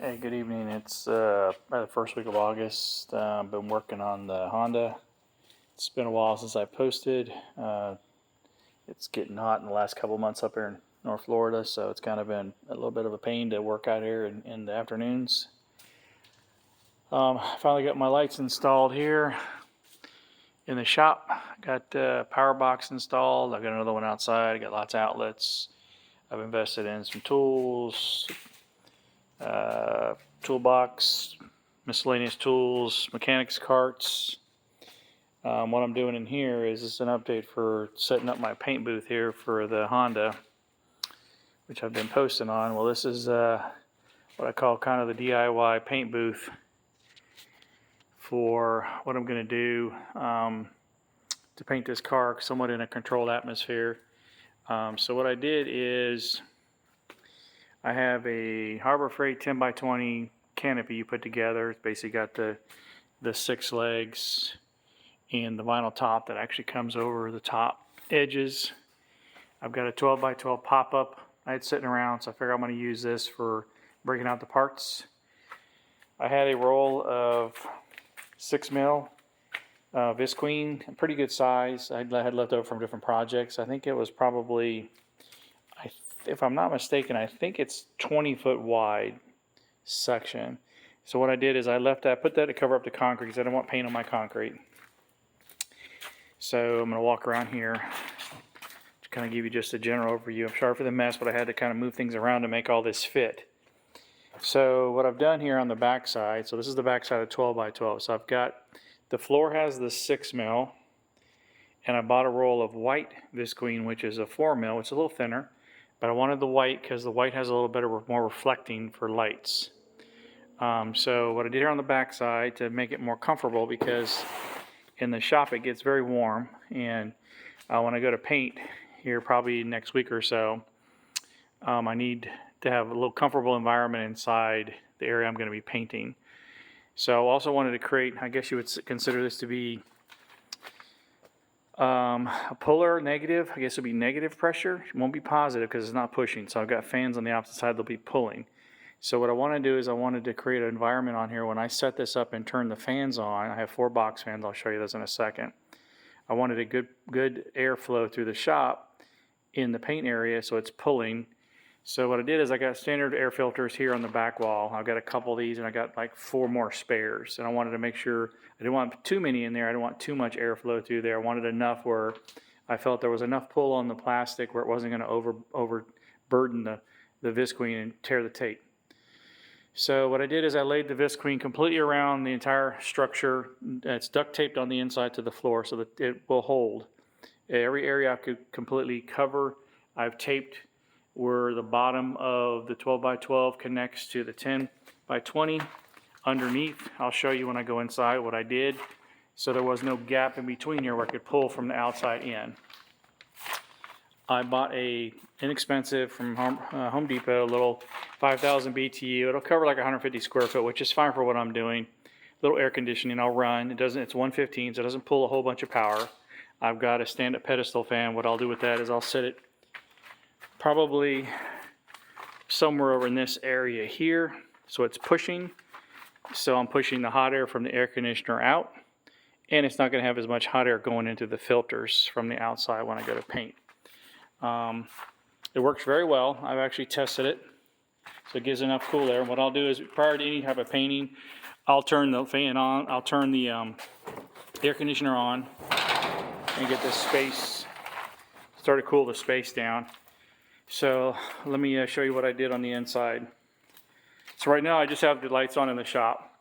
Hey, good evening. It's the first week of August. I've been working on the Honda. It's been a while since I posted. It's getting hot in the last couple months up here in North Florida, so it's kind of been a little bit of a pain to work out here in the afternoons. Finally got my lights installed here in the shop. Got power box installed. I've got another one outside. I got lots of outlets. I've invested in some tools, toolbox, miscellaneous tools, mechanics carts. What I'm doing in here is just an update for setting up my paint booth here for the Honda, which I've been posting on. Well, this is what I call kind of the DIY paint booth for what I'm going to do to paint this car somewhat in a controlled atmosphere. So what I did is I have a Harbor Freight 10x20 canopy you put together. It's basically got the 6 legs and the vinyl top that actually comes over the top edges. I've got a 12x12 pop-up I had sitting around, so I figured I'm going to use this for breaking out the parts. I had a roll of 6mm Visqueen, a pretty good size. I had left over from different projects. I think it was probably, if I'm not mistaken, I think it's 20-foot wide section. So what I did is I put that to cover up the concrete because I don't want paint on my concrete. So I'm going to walk around here to kind of give you just a general overview. I'm sorry for the mess, but I had to kind of move things around to make all this fit. So what I've done here on the back side, so this is the back side of 12x12. So I've got, the floor has the 6mm, and I bought a roll of white Visqueen, which is a 4mm. It's a little thinner, but I wanted the white because the white has a little bit more reflecting for lights. So what I did here on the back side to make it more comfortable, because in the shop it gets very warm, and when I go to paint here probably next week or so, I need to have a little comfortable environment inside the area I'm going to be painting. So I also wanted to create, I guess you would consider this to be a polar negative. I guess it would be negative pressure. It won't be positive because it's not pushing. So I've got fans on the opposite side that'll be pulling. So what I want to do is I wanted to create an environment on here when I set this up and turn the fans on. I have 4 box fans. I'll show you those in a second. I wanted a good airflow through the shop in the paint area so it's pulling. So what I did is I got standard air filters here on the back wall. I've got a couple of these, and I got like 4 more spares. And I wanted to make sure I didn't want too many in there. I didn't want too much airflow through there. I wanted enough where I felt there was enough pull on the plastic where it wasn't going to overburden the Visqueen and tear the tape. So what I did is I laid the Visqueen completely around the entire structure. It's duct taped on the inside to the floor so that it will hold. Every area I could completely cover, I've taped where the bottom of the 12x12 connects to the 10x20 underneath. I'll show you when I go inside what I did. So there was no gap in between here where I could pull from the outside in. I bought a inexpensive from Home Depot, a little 5,000 BTU. It'll cover like 150 square foot, which is fine for what I'm doing. Little air conditioning, I'll run. It's 115, so it doesn't pull a whole bunch of power. I've got a stand-up pedestal fan. What I'll do with that is I'll set it probably somewhere over in this area here. So it's pushing. So I'm pushing the hot air from the air conditioner out, and it's not going to have as much hot air going into the filters from the outside when I go to paint. It works very well. I've actually tested it, so it gives enough cool air. And what I'll do is prior to any type of painting, I'll turn the fan on, I'll turn the air conditioner on and get this space, start to cool the space down. So let me show you what I did on the inside. So right now I just have the lights on in the shop,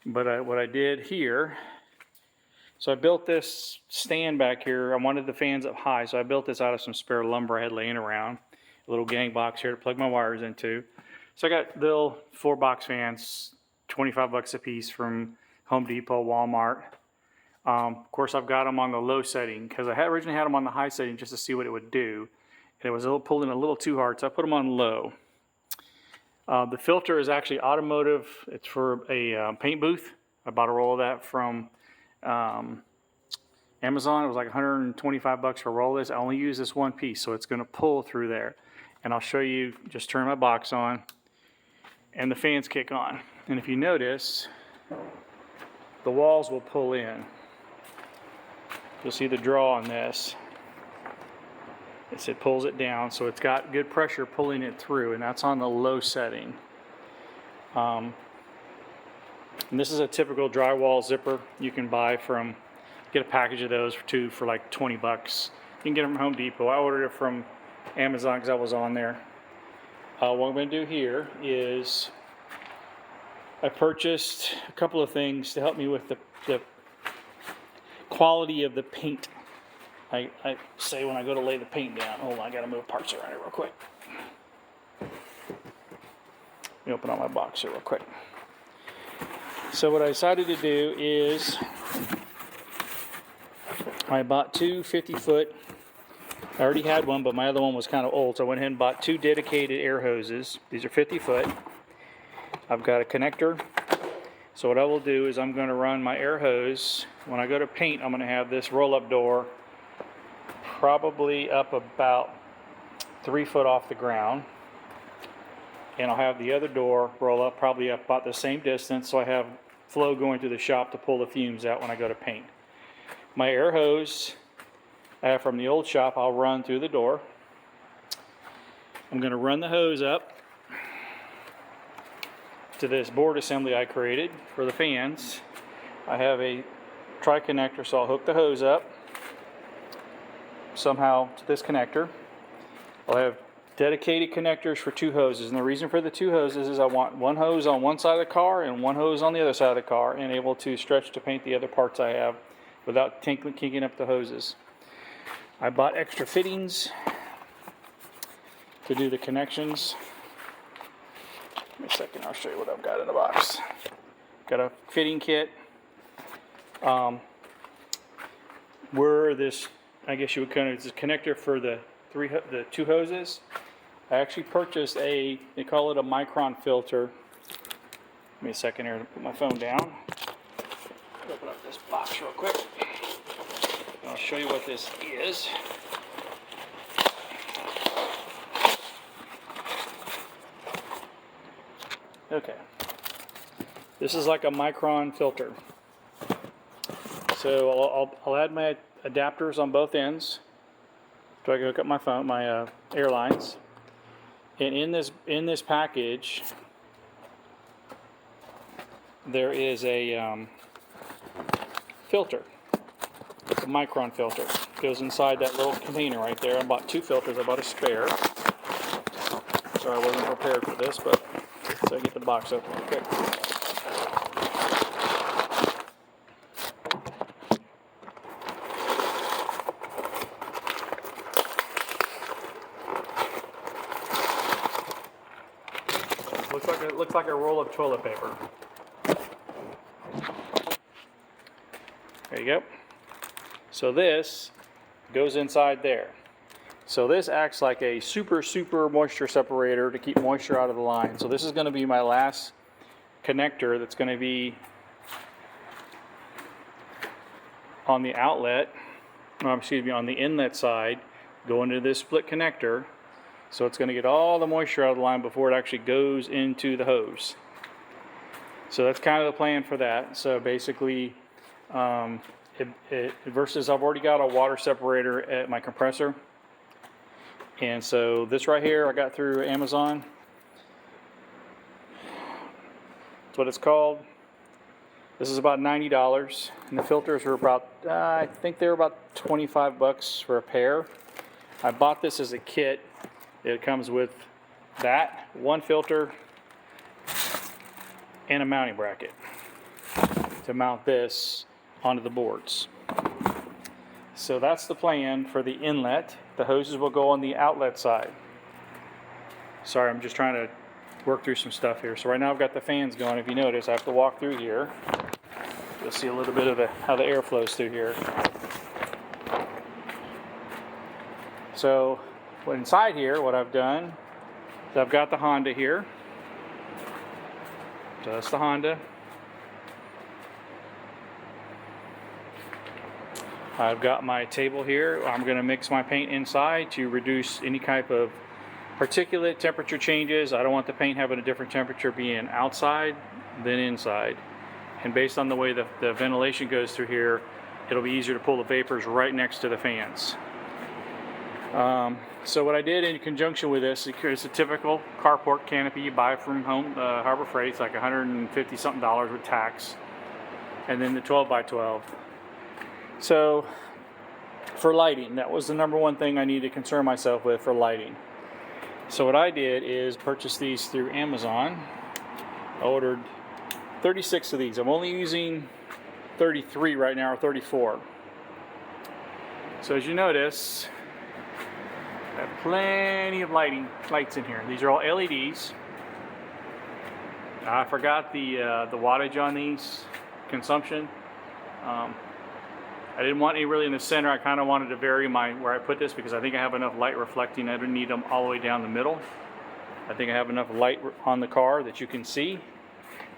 but what I did here, so I built this stand back here. I wanted the fans up high, so I built this out of some spare lumber I had laying around. A little gang box here to plug my wires into. So I got little 4 box fans, 25 bucks a piece from Home Depot, Walmart. Of course, I've got them on the low setting because I had originally had them on the high setting just to see what it would do. And it was pulling a little too hard, so I put them on low. The filter is actually automotive. It's for a paint booth. I bought a roll of that from Amazon. It was like 125 bucks for a roll of this. I only use this one piece, so it's going to pull through there. And I'll show you, just turn my box on. and the fans kick on. And if you notice, the walls will pull in. You'll see the draw on this. It pulls it down, so it's got good pressure pulling it through, and that's on the low setting. And this is a typical drywall zipper you can buy from, get a package of those for like 20 bucks. You can get them from Home Depot. I ordered it from Amazon because I was on there. What I'm going to do here is I purchased a couple of things to help me with the quality of the paint. I say when I go to lay the paint down, hold on, I got to move parts around here real quick. Let me open up my box here real quick. So what I decided to do is I bought two 50-foot. I already had one, but my other one was kind of old, so I went ahead and bought two dedicated air hoses. These are 50-foot. I've got a connector. So what I will do is I'm going to run my air hose. When I go to paint, I'm going to have this roll-up door probably up about 3 foot off the ground. And I'll have the other door roll up probably up about the same distance, so I have flow going through the shop to pull the fumes out when I go to paint. My air hose I have from the old shop, I'll run through the door. I'm going to run the hose up to this board assembly I created for the fans. I have a tri-connector, so I'll hook the hose up somehow to this connector. I'll have dedicated connectors for two hoses, and the reason for the two hoses is I want one hose on one side of the car and one hose on the other side of the car, and able to stretch to paint the other parts I have without kinking up the hoses. I bought extra fittings to do the connections. Give me a second, I'll show you what I've got in the box. Got a fitting kit. Where this, I guess you would kind of, it's a connector for the two hoses. I actually purchased they call it a micron filter. Give me a second here to put my phone down. Open up this box real quick. I'll show you what this is. Okay. This is like a micron filter. So I'll add my adapters on both ends so I can hook up my phone, my airlines. And in this package, there is a filter. A micron filter. Goes inside that little container right there. I bought two filters. I bought a spare. Sorry, I wasn't prepared for this, but so I get the box open real quick. Looks like a roll of toilet paper. There you go. So this goes inside there. So this acts like a super moisture separator to keep moisture out of the line. So this is going to be my last connector that's going to be on the outlet, on the inlet side, going to this split connector. So it's going to get all the moisture out of the line before it actually goes into the hose. So that's kind of the plan for that. So basically, versus I've already got a water separator at my compressor. And so this right here I got through Amazon. That's what it's called. This is about $90, and the filters are about, I think they were about 25 bucks for a pair. I bought this as a kit. It comes with that, one filter, and a mounting bracket to mount this onto the boards. So that's the plan for the inlet. The hoses will go on the outlet side. Sorry, I'm just trying to work through some stuff here. So right now I've got the fans going. If you notice, I have to walk through here. You'll see a little bit of how the air flows through here. So inside here, what I've done is I've got the Honda here. So that's the Honda. I've got my table here. I'm going to mix my paint inside to reduce any type of Particulate temperature changes. I don't want the paint having a different temperature being outside than inside. And based on the way the ventilation goes through here, it'll be easier to pull the vapors right next to the fans. So what I did in conjunction with this, it's a typical carport canopy you buy from Harbor Freight. It's like $150 something with tax. And then the 12 by 12. So for lighting, that was the number one thing I needed to concern myself with for lighting. So what I did is purchase these through Amazon. I ordered 36 of these. I'm only using 33 right now, or 34. So as you notice, I have plenty of lights in here. These are all LEDs. I forgot the wattage on these, consumption. I didn't want any really in the center. I kind of wanted to vary where I put this because I think I have enough light reflecting. I don't need them all the way down the middle. I think I have enough light on the car that you can see.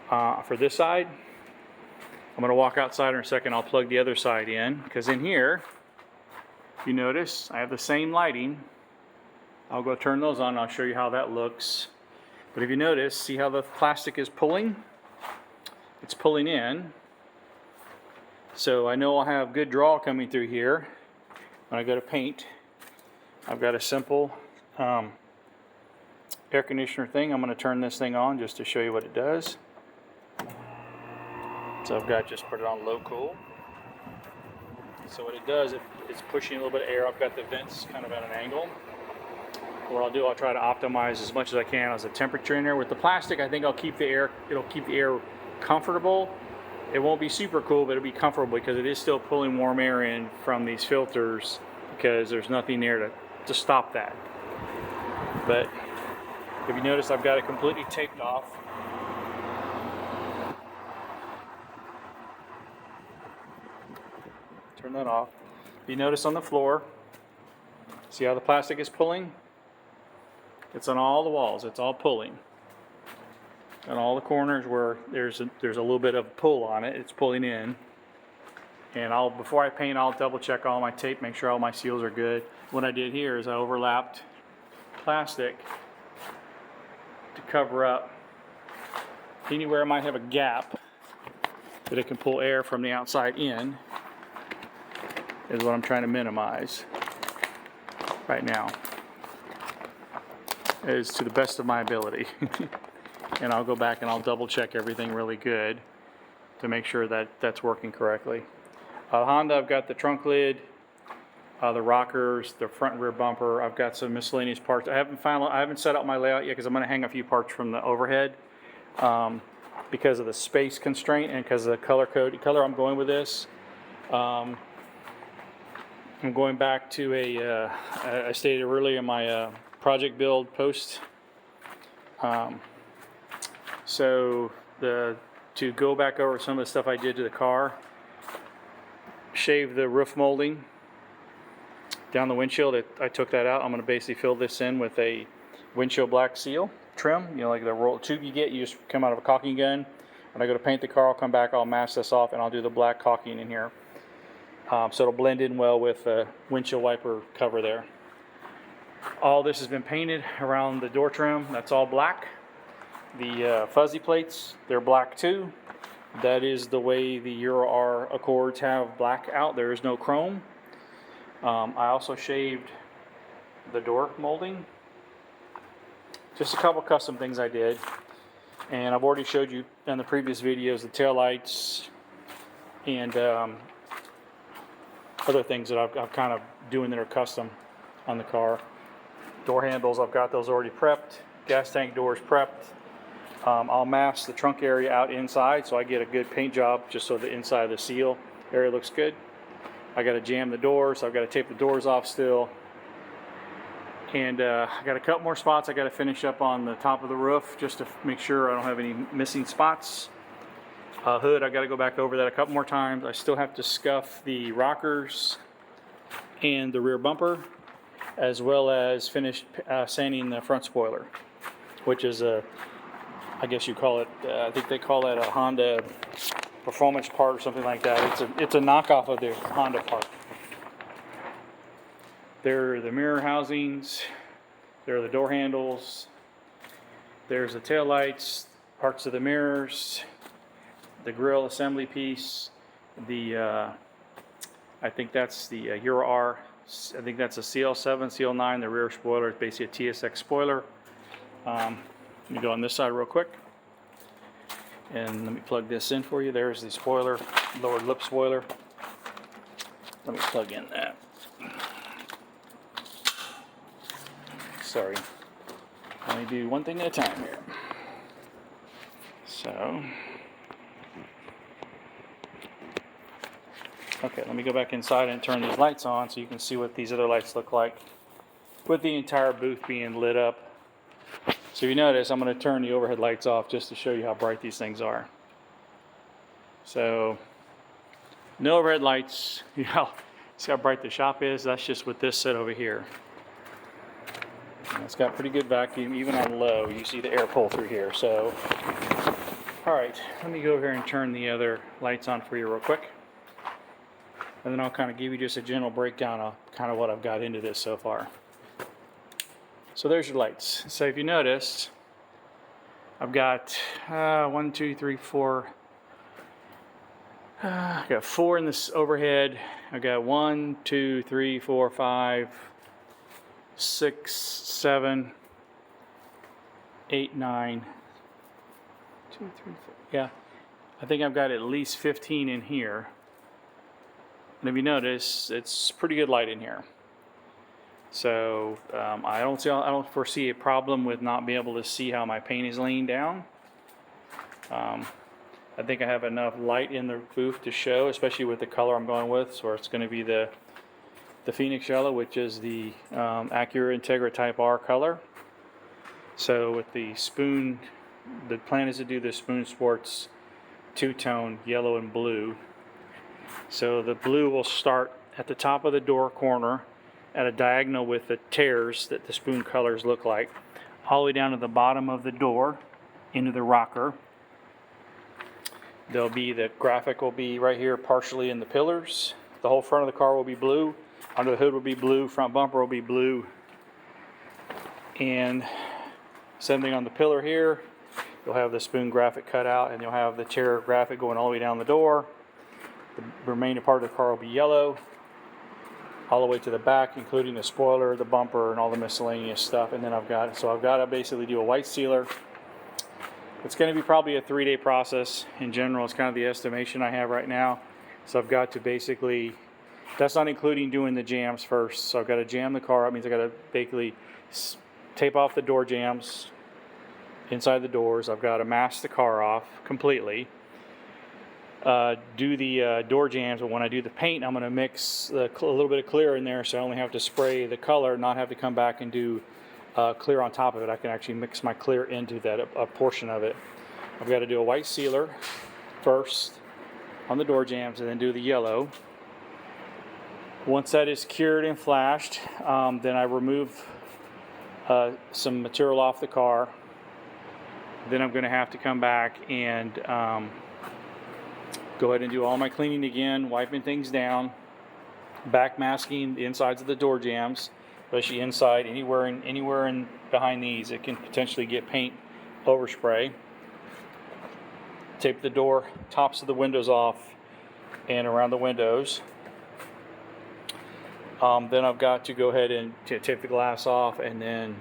For this side, I'm going to walk outside in a second. I'll plug the other side in because in here, you notice I have the same lighting. I'll go turn those on and I'll show you how that looks. But if you notice, see how the plastic is pulling? It's pulling in. So I know I'll have good draw coming through here. When I go to paint, I've got a simple air conditioner thing. I'm going to turn this thing on just to show you what it does. So I've got just put it on low cool. So what it does, it's pushing a little bit of air. I've got the vents kind of at an angle. What I'll do, I'll try to optimize as much as I can as the temperature in there. With the plastic, I think it'll keep the air comfortable. It won't be super cool, but it'll be comfortable because it is still pulling warm air in from these filters because there's nothing there to stop that. But if you notice, I've got it completely taped off. Turn that off. If you notice on the floor, see how the plastic is pulling? It's on all the walls. It's all pulling. On all the corners where there's a little bit of pull on it, it's pulling in. And before I paint, I'll double check all my tape, make sure all my seals are good. What I did here is I overlapped plastic to cover up anywhere I might have a gap that it can pull air from the outside in, is what I'm trying to minimize right now, is to the best of my ability. And I'll go back and I'll double check everything really good to make sure that that's working correctly. Honda, I've got the trunk lid, the rockers, the front and rear bumper. I've got some miscellaneous parts. I haven't set up my layout yet because I'm going to hang a few parts from the overhead because of the space constraint and because of the color I'm going with this. I'm going back to I stated earlier in my project build post. So to go back over some of the stuff I did to the car, shave the roof molding down the windshield. I took that out. I'm going to basically fill this in with a windshield black seal trim. You know, like the roll tube you get, you just come out of a caulking gun. When I go to paint the car, I'll come back, I'll mask this off, and I'll do the black caulking in here. So it'll blend in well with the windshield wiper cover there. All this has been painted around the door trim. That's all black. The fuzzy plates, they're black too. That is the way the Euro R Accords have black out. There is no chrome. I also shaved the door molding. Just a couple custom things I did. And I've already showed you in the previous videos the taillights and other things that I'm kind of doing that are custom on the car. Door handles, I've got those already prepped. Gas tank doors prepped. I'll mask the trunk area out inside so I get a good paint job just so the inside of the seal area looks good. I got to jam the doors, so I've got to tape the doors off still. And I got a couple more spots I got to finish up on the top of the roof just to make sure I don't have any missing spots. Hood, I got to go back over that a couple more times. I still have to scuff the rockers and the rear bumper, as well as finish sanding the front spoiler, which is I guess you call it, I think they call that a Honda performance part or something like that. It's a knockoff of the Honda part. They're the mirror housings. There are the door handles. There's the tail lights, parts of the mirrors, the grille assembly piece, the I think that's the Euro R. I think that's a CL7, CL9. The rear spoiler is basically a TSX spoiler. Let me go on this side real quick. And let me plug this in for you. There's the spoiler, lower lip spoiler. Let me plug in that. Sorry. Let me do one thing at a time here. So, okay, let me go back inside and turn these lights on so you can see what these other lights look like with the entire booth being lit up. So if you notice, I'm going to turn the overhead lights off just to show you how bright these things are. So, no overhead lights. You know, see how bright the shop is? That's just with this set over here. And it's got pretty good vacuum, even on low. You see the air pull through here. So, all right, let me go over here and turn the other lights on for you real quick. And then I'll kind of give you just a general breakdown of kind of what I've got into this so far. So there's your lights. So if you noticed, I've got 1, 2, 3, 4. I got 4 in this overhead. I got 1, 2, 3, 4, 5, 6, 7, 8, 9. 2, 3, 4. Yeah, I think I've got at least 15 in here. And if you notice, it's pretty good light in here. So I don't foresee a problem with not being able to see how my paint is laying down. I think I have enough light in the booth to show, especially with the color I'm going with. So it's going to be the Phoenix Yellow, which is the Acura Integra Type R color. So with the Spoon, the plan is to do the Spoon Sports two-tone yellow and blue. So the blue will start at the top of the door corner at a diagonal with the tears that the Spoon colors look like, all the way down to the bottom of the door into the rocker. There'll be the graphic will be right here partially in the pillars. The whole front of the car will be blue. Under the hood will be blue. Front bumper will be blue. And same thing on the pillar here. You'll have the Spoon graphic cut out, and you'll have the tear graphic going all the way down the door. The remaining part of the car will be yellow, all the way to the back, including the spoiler, the bumper, and all the miscellaneous stuff. And then I've got to basically do a white sealer. It's going to be probably a 3-day process in general. It's kind of the estimation I have right now. So I've got to basically, that's not including doing the jams first. So I've got to jam the car. That means I've got to basically tape off the door jams inside the doors. I've got to mask the car off completely. Do the door jams, but when I do the paint, I'm going to mix a little bit of clear in there, so I only have to spray the color, not have to come back and do clear on top of it. I can actually mix my clear into that a portion of it. I've got to do a white sealer first on the door jams, and then do the yellow. Once that is cured and flashed, then I remove some material off the car. Then I'm going to have to come back and go ahead and do all my cleaning again, wiping things down, back masking the insides of the door jams, especially inside, anywhere in behind these, it can potentially get paint overspray. Tape the door tops of the windows off and around the windows. Then I've got to go ahead and tape the glass off and then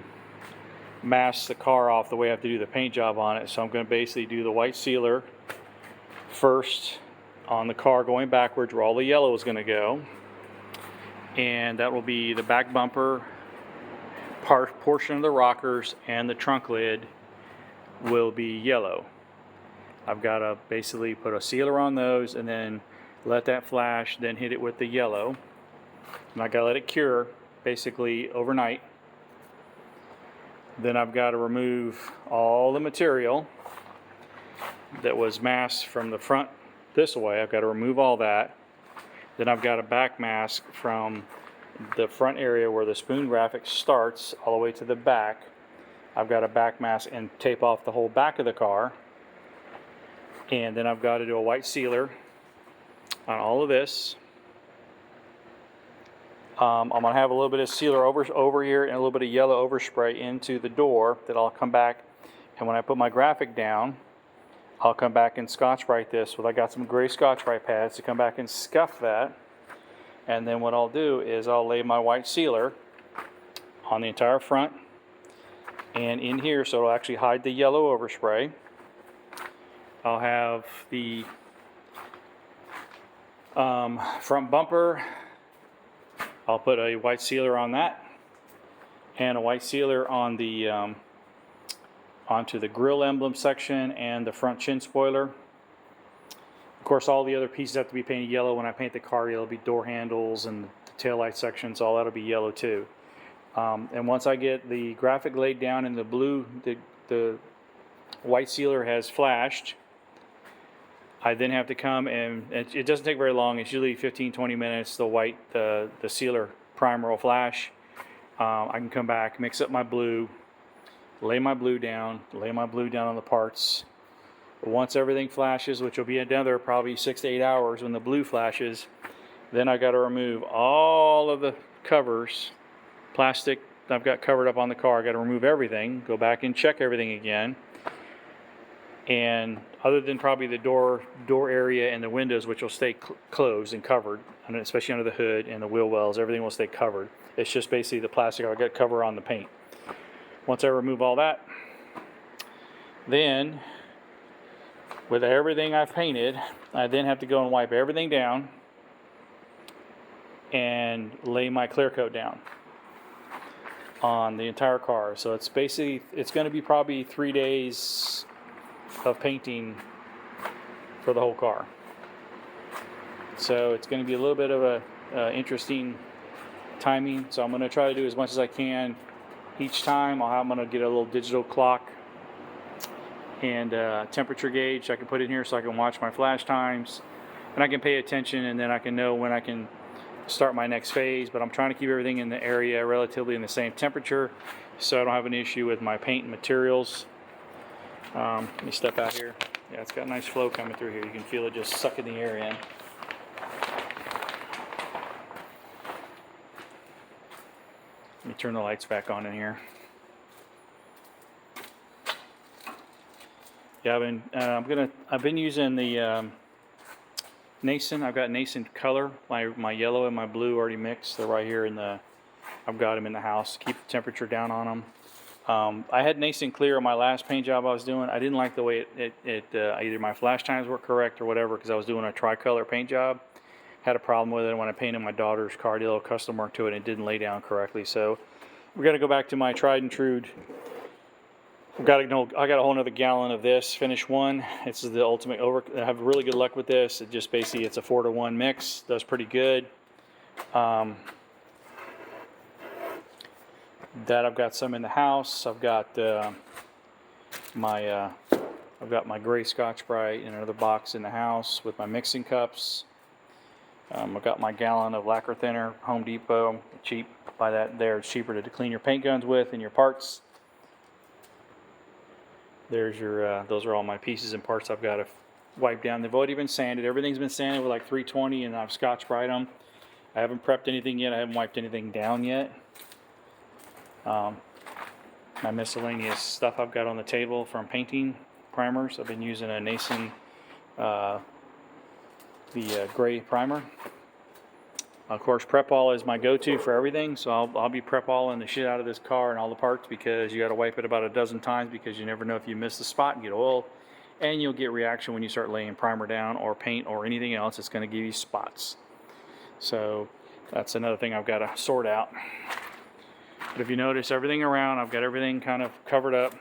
mask the car off the way I have to do the paint job on it. So I'm going to basically do the white sealer first on the car going backwards where all the yellow is going to go, and that will be the back bumper, portion of the rockers, and the trunk lid will be yellow. I've got to basically put a sealer on those and then let that flash, then hit it with the yellow, and I got to let it cure basically overnight. Then I've got to remove all the material that was masked from the front this way. I've got to remove all that. Then I've got a back mask from the front area where the Spoon graphic starts all the way to the back. I've got a back mask and tape off the whole back of the car. And then I've got to do a white sealer on all of this. I'm going to have a little bit of sealer over here and a little bit of yellow overspray into the door that I'll come back, and when I put my graphic down, I'll come back and Scotch-Brite this. Well, I got some gray Scotch-Brite pads to come back and scuff that. And then what I'll do is I'll lay my white sealer on the entire front and in here, so it'll actually hide the yellow overspray. I'll have the front bumper. I'll put a white sealer on that and a white sealer on the onto the grill emblem section and the front chin spoiler. Of course, all the other pieces have to be painted yellow. When I paint the car, it'll be door handles and the taillight sections, all that'll be yellow too. And once I get the graphic laid down and the blue, the white sealer has flashed, I then have to come and it doesn't take very long. It's usually 15-20 minutes. The sealer primer will flash. I can come back, mix up my blue, lay my blue down on the parts. Once everything flashes, which will be another probably 6 to 8 hours when the blue flashes, then I got to remove all of the covers, plastic I've got covered up on the car. I got to remove everything, go back and check everything again. And other than probably the door area and the windows, which will stay closed and covered, and especially under the hood and the wheel wells, everything will stay covered. It's just basically the plastic I've got cover on the paint. Once I remove all that, then with everything I've painted, I then have to go and wipe everything down and lay my clear coat down on the entire car. So it's basically, it's going to be probably 3 days of painting for the whole car. So it's going to be a little bit of a interesting timing. So I'm going to try to do as much as I can each time. I'm going to get a little digital clock and temperature gauge I can put in here so I can watch my flash times and I can pay attention, and then I can know when I can start my next phase. But I'm trying to keep everything in the area relatively in the same temperature so I don't have an issue with my paint and materials. Let me step out here. Yeah, it's got a nice flow coming through here. You can feel it just sucking the air in. Let me turn the lights back on in here. Yeah, I've been using the Nason. I've got Nason color. My yellow and my blue already mixed. They're right here I've got them in the house. Keep the temperature down on them. I had Nason clear on my last paint job I was doing. I didn't like the way either my flash times were correct or whatever, because I was doing a tricolor paint job. Had a problem with it when I painted my daughter's car. I did a little custom work to it and it didn't lay down correctly. So we're gonna go back to my tried and true. I got a whole nother gallon of this finish one. This is the ultimate I have really good luck with this. It just basically, it's a 4-to-1 mix. Does pretty good. That I've got some in the house. I've got my gray Scotch-Brite in another box in the house with my mixing cups. I've got my gallon of lacquer thinner, Home Depot, cheap. Buy that there. It's cheaper to clean your paint guns with and your parts. There's your, those are all my pieces and parts I've got to wipe down. They've already been sanded. Everything's been sanded with like 320, and I've Scotch-Brite them. I haven't prepped anything yet. I haven't wiped anything down yet. My miscellaneous stuff I've got on the table from painting primers. I've been using a Nason, the gray primer. Of course, Prep-All is my go-to for everything, so I'll be Prep-All-ing the shit out of this car and all the parts, because you got to wipe it about a dozen times, because you never know if you miss the spot and get oil, and you'll get reaction when you start laying primer down or paint or anything else. It's going to give you spots. So that's another thing I've got to sort out. But if you notice, everything around, I've got everything kind of covered up.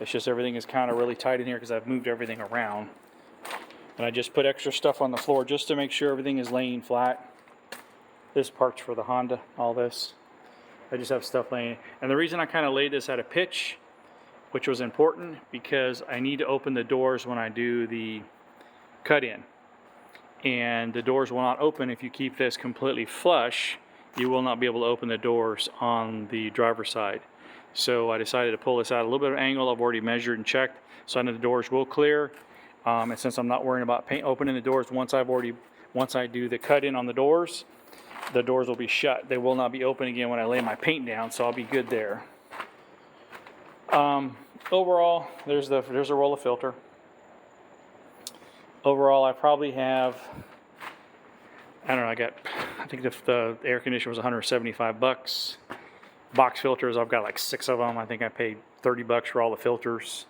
It's just everything is kind of really tight in here because I've moved everything around. And I just put extra stuff on the floor just to make sure everything is laying flat. This part's for the Honda, all this. I just have stuff laying. And the reason I kind of laid this at a pitch, which was important, because I need to open the doors when I do the cut-in. And the doors will not open if you keep this completely flush. You will not be able to open the doors on the driver's side. So I decided to pull this out a little bit of angle. I've already measured and checked, so I know the doors will clear. And since I'm not worrying about opening the doors once I do the cut-in on the doors, the doors will be shut. They will not be open again when I lay my paint down, so I'll be good there. Overall, there's a roll of filter. Overall, I probably have, I don't know, I think the air conditioner was 175 bucks. Box filters, I've got like 6 of them. I think I paid 30 bucks for all the filters.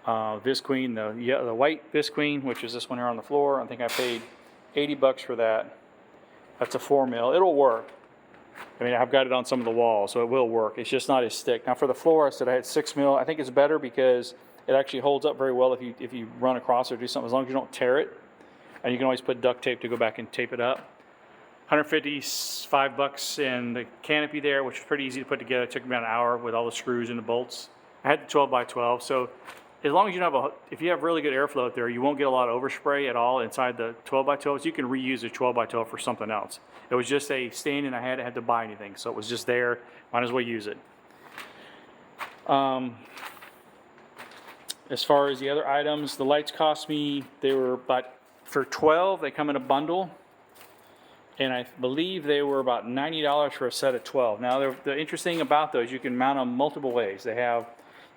Visqueen, the white Visqueen, which is this one here on the floor, I think I paid 80 bucks for that. That's a 4 mil. It'll work. I mean, I've got it on some of the walls, so it will work. It's just not as thick. Now for the floor, I said I had 6 mil. I think it's better because it actually holds up very well if you run across it or do something, as long as you don't tear it. And you can always put duct tape to go back and tape it up. 155 bucks in the canopy there, which was pretty easy to put together. It took me about an hour with all the screws and the bolts. I had the 12 by 12, so as long as you don't have if you have really good airflow out there, you won't get a lot of overspray at all inside the 12 by 12. So you can reuse the 12 by 12 for something else. It was just a stand and I had to buy anything, so it was just there. Might as well use it. As far as the other items, the lights cost me, they were about, for 12, they come in a bundle. And I believe they were about $90 for a set of 12. Now, the interesting thing about those, you can mount them multiple ways.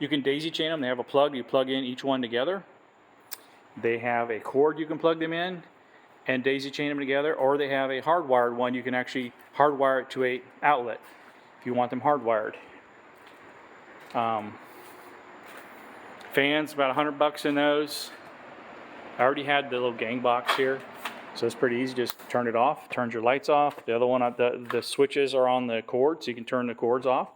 You can daisy chain them. They have a plug. You plug in each one together. They have a cord you can plug them in and daisy chain them together. Or they have a hardwired one. You can actually hardwire it to an outlet if you want them hardwired. Fans, about 100 bucks in those. I already had the little gang box here. So it's pretty easy, just turn it off, turns your lights off. The other one, the switches are on the cord, so you can turn the cords off,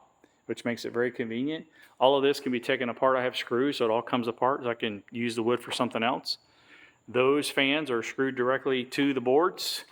which makes it very convenient. All of this can be taken apart. I have screws, so it all comes apart, so I can use the wood for something else. Those fans are screwed directly to the boards.